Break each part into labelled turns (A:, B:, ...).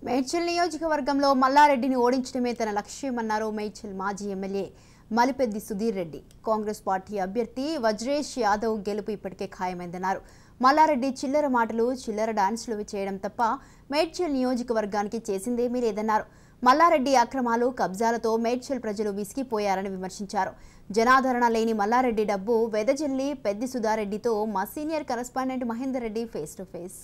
A: మేడ్చల్ నియోజకవర్గంలో మల్లారెడ్డిని ఓడించడమే తన లక్ష్యమన్నారు మేడ్చల్ మాజీ ఎమ్మెల్యే మలిపెద్ది సుధీర్ రెడ్డి. కాంగ్రెస్ పార్టీ అభ్యర్థి వజ్రేష్ యాదవ్ గెలుపు ఇప్పటికే ఖాయమైందన్నారు. మల్లారెడ్డి చిల్లర మాటలు, చిల్లర డాన్సులు చేయడం తప్ప మేడ్చల్ నియోజకవర్గానికి చేసిందేమీ లేదన్నారు. మల్లారెడ్డి అక్రమాలు, కబ్జాలతో మేడ్చల్ ప్రజలు విసిగిపోయారని విమర్శించారు. జనాదరణ లేని మల్లారెడ్డి డబ్బు వెదజల్లి పెద్ది సుధారెడ్డితో మా senior correspondent Mahender Reddy face to face.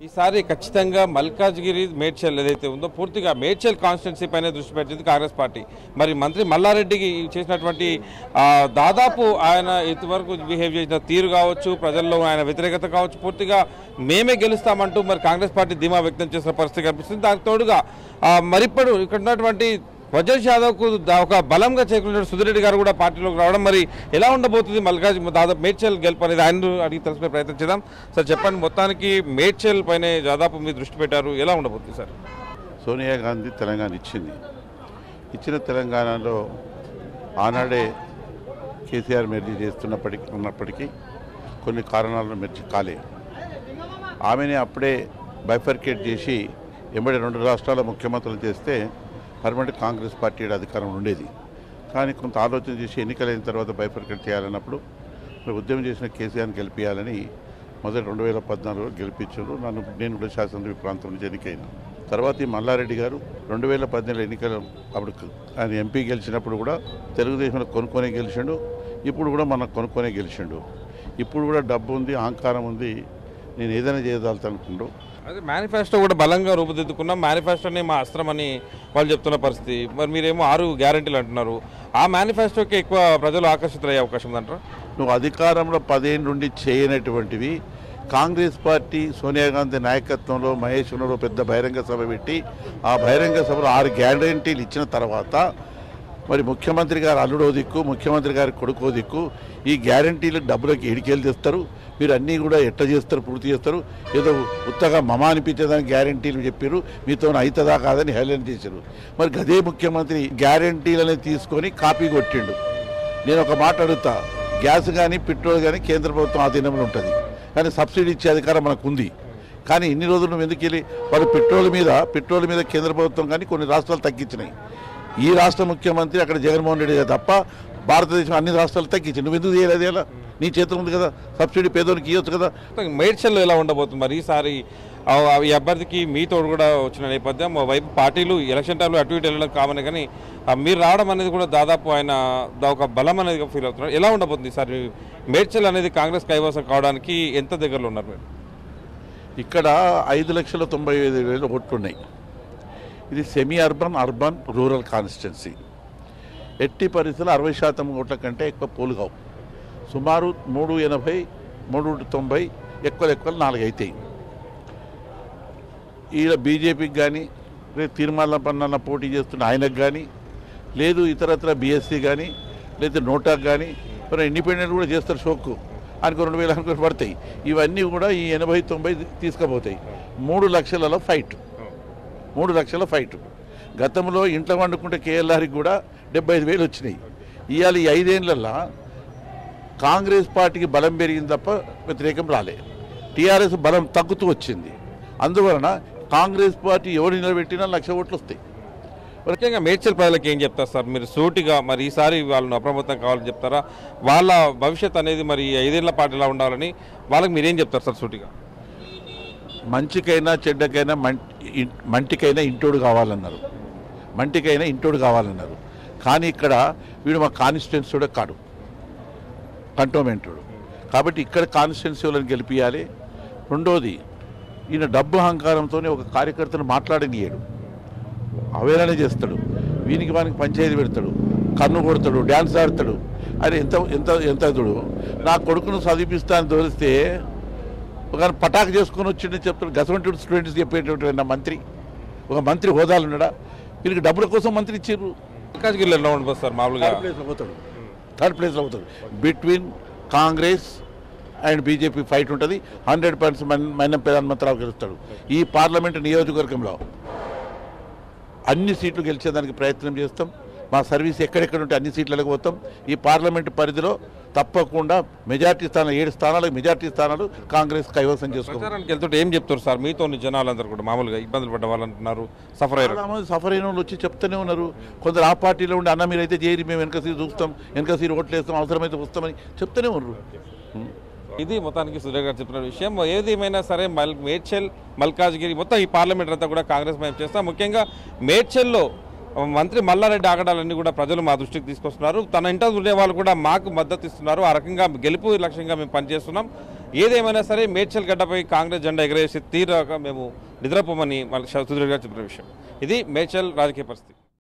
B: ఈసారి ఖచ్చితంగా మల్కాజ్గిరి మేడ్చల్ ఏదైతే ఉందో పూర్తిగా మేడ్చల్ కాన్స్టిట్యున్సీ పైన దృష్టి పెట్టింది కాంగ్రెస్ పార్టీ. మరి మంత్రి మల్లారెడ్డికి చేసినటువంటి దాదాపు ఆయన ఇంతవరకు బిహేవ్ చేసిన తీరు కావచ్చు, ప్రజల్లో ఆయన వ్యతిరేకత కావచ్చు, పూర్తిగా మేమే గెలుస్తామంటూ మరి కాంగ్రెస్ పార్టీ ధీమా వ్యక్తం చేసిన పరిస్థితి కనిపిస్తుంది. దానికి తోడుగా మరిప్పుడు ఇక్కడ ఉన్నటువంటి వజ్రేష్ యాదవ్కు ఒక బలంగా చేకూరిన సుధీర్ రెడ్డి గారు కూడా పార్టీలోకి రావడం మరి ఎలా ఉండబోతుంది దాదాపు మేడ్చల్ గెలుపు అనేది ఆయన అడిగి తెలుసుకునే ప్రయత్నం చేద్దాం. సార్ చెప్పండి, మొత్తానికి మేడ్చల్ పైన దాదాపు మీరు దృష్టి పెట్టారు, ఎలా ఉండబోతుంది సార్?
C: సోనియా గాంధీ తెలంగాణ ఇచ్చిన తెలంగాణలో ఆనాడే కేసీఆర్ మెర్జీ ఉన్నప్పటికీ కొన్ని కారణాలను మెర్జీ కాలే. ఆమెని అప్పుడే బైఫర్కేట్ చేసి ఎంబడి 2 రాష్ట్రాల ముఖ్యమంత్రులు చేస్తే పర్మనెంట్ కాంగ్రెస్ పార్టీ అధికారం ఉండేది. కానీ కొంత ఆలోచన చేసి ఎన్నికలైన తర్వాత బైఫర్కేట్ చేయాలన్నప్పుడు ఉద్యమం చేసిన కేసీఆర్ని గెలిపించాలని మొదటి 2014లో గెలిపించారు. నేను కూడా శాసనసభ ప్రాంతం నుంచి ఎన్నికైనా తర్వాత ఈ మల్లారెడ్డి గారు 2017 ఎన్నికలు అప్పుడు ఆయన ఎంపీ గెలిచినప్పుడు కూడా తెలుగుదేశంలో కొనుక్కొనే గెలిచిండు. ఇప్పుడు కూడా మనకు కొనుక్కొనే గెలిచిండు. ఇప్పుడు కూడా డబ్బు ఉంది, అహంకారం ఉంది, నేను ఏదైనా చేయగలుగుతానుకుంటూ
B: అదే మేనిఫెస్టో కూడా బలంగా రూపుదిద్దుకున్నాం, మేనిఫెస్టోనే మా అస్త్రం అని వాళ్ళు చెప్తున్న పరిస్థితి. మరి మీరేమో 6 గ్యారెంటీలు అంటున్నారు. ఆ మేనిఫెస్టోకి ఎక్కువ ప్రజలు ఆకర్షితులయ్యే అవకాశం ఉందంటారు?
C: నువ్వు అధికారంలో 10 ఏళ్ళ నుండి చేయనటువంటివి కాంగ్రెస్ పార్టీ సోనియా గాంధీ నాయకత్వంలో మహేశ్వరంలో పెద్ద బహిరంగ సభ పెట్టి ఆ బహిరంగ సభలో 6 గ్యారెంటీలు ఇచ్చిన తర్వాత మరి ముఖ్యమంత్రి గారు అల్లుడో దిక్కు, ముఖ్యమంత్రి గారి కొడుకో దిక్కు, ఈ గ్యారెంటీలు డబ్బులకి ఎడికేలు తెస్తారు, మీరు అన్నీ కూడా ఎట్లా చేస్తారు, పూర్తి చేస్తారు, ఏదో ఉత్తగా మమ అనిపించేదానికి గ్యారెంటీలు చెప్పారు, మీతో అవుతుందా కాదని హేళన చేశారు. మరి గదే ముఖ్యమంత్రి గ్యారెంటీలని తీసుకొని కాపీ కొట్టిండు. నేను ఒక మాట అడుగుతా, గ్యాస్ కానీ పెట్రోల్ కానీ కేంద్ర ప్రభుత్వం ఆధీనంలో ఉంటుంది, కానీ సబ్సిడీ ఇచ్చే అధికారం మనకు ఉంది. కానీ ఇన్ని రోజులు నువ్వు ఎందుకు వెళ్ళి వాళ్ళు పెట్రోల్ మీద కేంద్ర ప్రభుత్వం కానీ కొన్ని రాష్ట్రాలు తగ్గించినాయి. ఈ రాష్ట్ర ముఖ్యమంత్రి అక్కడ జగన్మోహన్ రెడ్డి తప్ప భారతదేశం అన్ని రాష్ట్రాలు తగ్గించి నువ్వు ఎందుకు చేయలేదు? ఎలా నీ చేతులు ఉంది కదా, సబ్సిడీ పేదోనికి ఇవ్వచ్చు కదా.
B: మేడ్చల్లో ఎలా ఉండబోతుంది మరి ఈసారి? ఈ అభ్యర్థికి మీ తోడు కూడా వచ్చిన నేపథ్యం, వైపు పార్టీలు ఎలక్షన్ టైంలో అటు ఇటు వెళ్ళడం కామనే, కానీ మీరు రావడం అనేది కూడా దాదాపు ఆయన ఒక బలం అనేది ఫీల్ అవుతున్నారు. ఎలా ఉండబోతుంది ఈసారి మేడ్చల్ అనేది కాంగ్రెస్ కైవసం కావడానికి ఎంత దగ్గరలో ఉన్నారు మీరు?
C: ఇక్కడ 5,95,000 ఓట్లు ఉన్నాయి. ఇది semi urban, urban, rural constituency. ఎట్టి పరిస్థితులు 60% ఓట్ల కంటే ఎక్కువ పోలు కావు. సుమారు 380, 390, ఎక్కువ 4 అవుతాయి. ఈడ బీజేపీకి కానీ, లేదు తీర్మాల పన్న పోటీ చేస్తున్న ఆయనకు కానీ, లేదు ఇతరత్ర బీఎస్సీ కానీ, లేదా నోటాకు కానీ, మరి ఇండిపెండెంట్ కూడా చేస్తారు షోకు అనుకో 2,000 అనుకో పడతాయి. ఇవన్నీ కూడా ఈ 80-90 తీసుకుపోతాయి. 3 లక్షల ఫైట్, 3 లక్షల ఫైట్. గతంలో ఇంట్లో వండుకుంటే కేఎల్ఆర్కి కూడా 75,000 వచ్చినాయి. ఇవాళ ఈ 5 ఏళ్లలో కాంగ్రెస్ పార్టీకి బలం పెరిగింది తప్ప వ్యతిరేకం రాలే. టీఆర్ఎస్ బలం తగ్గుతూ వచ్చింది. అందువలన కాంగ్రెస్ పార్టీ ఎవరు నిలబెట్టినా 1,00,000 ఓట్లు వస్తాయి.
B: ముఖ్యంగా మేడ్చల్ ప్రజలకు ఏం చెప్తారు సార్ మీరు సూటిగా? మరి ఈసారి వాళ్ళను అప్రమత్తం కావాలని చెప్తారా? వాళ్ళ భవిష్యత్ అనేది మరి 5 ఏళ్ల పాటు ఎలా ఉండాలని వాళ్ళకి మీరేం చెప్తారు సార్ సూటిగా?
C: మంచికైనా చెడ్డకైనా మంటికైనా ఇంటోడు కావాలన్నారు, మంటికైనా ఇంటోడు కావాలన్నారు. కానీ ఇక్కడ వీడు మా కాన్స్టిట్యున్సీ కూడా కాడు, కంటోన్మెంటుడు. కాబట్టి ఇక్కడ కాన్స్టిట్యున్సీ వాళ్ళని గెలిపించాలి. రెండోది, ఈయన డబ్బు అహంకారంతో ఒక కార్యకర్తను మాట్లాడనీయడు, అవహేళన చేస్తాడు, వీనికి వానికి పంచాయతీ పెడతాడు, కన్ను కొడతాడు, డ్యాన్స్ ఆడతాడు. ఆయన ఎంత ఎంత ఎంత ఇతడు నా కొడుకును చదివిపిస్తా అని తోలిస్తే ఒక పటాకు చేసుకొని వచ్చిందని చెప్తాడు. గవర్నమెంట్ స్టూడెంట్స్ చెప్పేటటువంటి మంత్రి, ఒక మంత్రి హోదాలు ఉన్నాడా? వీళ్ళకి డబ్బుల కోసం మంత్రి ఇచ్చారు.
B: మామూలుగా
C: థర్డ్ ప్లేస్లో అవుతాడు. Between Congress and BJP fight ఉంటుంది. 100% మైనం ప్రధానమంత్రిరావు గెలుస్తాడు. ఈ పార్లమెంటు నియోజకవర్గంలో అన్ని సీట్లు గెలిచేదానికి ప్రయత్నం చేస్తాం. మా సర్వీస్ ఎక్కడెక్కడ ఉంటే అన్ని సీట్లకు పోతాం. ఈ పార్లమెంటు పరిధిలో తప్పకుండా మెజార్టీ స్థానాలు 7 స్థానాలకు మెజార్టీ స్థానాలు కాంగ్రెస్ కైవసం చేసుకోవాలి.
B: ప్రచారానికి వెళ్తుంటే ఏం చెప్తారు సార్? మీతో జనాలందరూ కూడా మామూలుగా ఇబ్బందులు పడ్డ వాళ్ళు అంటున్నారు, సఫర్ అయ్యారు.
C: చాలామంది సఫర్ అయిన వాళ్ళు వచ్చి చెప్తూనే ఉన్నారు. కొందరు ఆ పార్టీలో ఉండి అన్న మీరైతే చేయరు, మేము వెనక సీరు చూస్తాం, వెనక సీరు ఓట్లేస్తాం, అవసరమైతే వస్తామని చెప్తూనే ఉన్నారు.
B: ఇది మొత్తానికి సురేష్ గారు చెప్పిన విషయం. ఏది ఏమైనా సరే మేడ్చల్, మల్కాజ్గిరి మొత్తం ఈ పార్లమెంట్ అంతా కూడా కాంగ్రెస్ మేము చేస్తాం. ముఖ్యంగా మేడ్చల్లో మంత్రి మల్లారెడ్డి ఆగడాలన్నీ కూడా ప్రజలు మా దృష్టికి తీసుకొస్తున్నారు. తన ఇంట ఉండే వాళ్ళు కూడా మాకు మద్దతు ఇస్తున్నారు. ఆ రకంగా గెలుపు లక్ష్యంగా మేము పనిచేస్తున్నాం. ఏదేమైనా సరే మేడ్చల్ గడ్డపై కాంగ్రెస్ జెండా ఎగరేసి తీరాక మేము నిద్రపోమని సురేష్ గారు చెప్పిన విషయం. ఇది మేడ్చల్ రాజకీయ పరిస్థితి.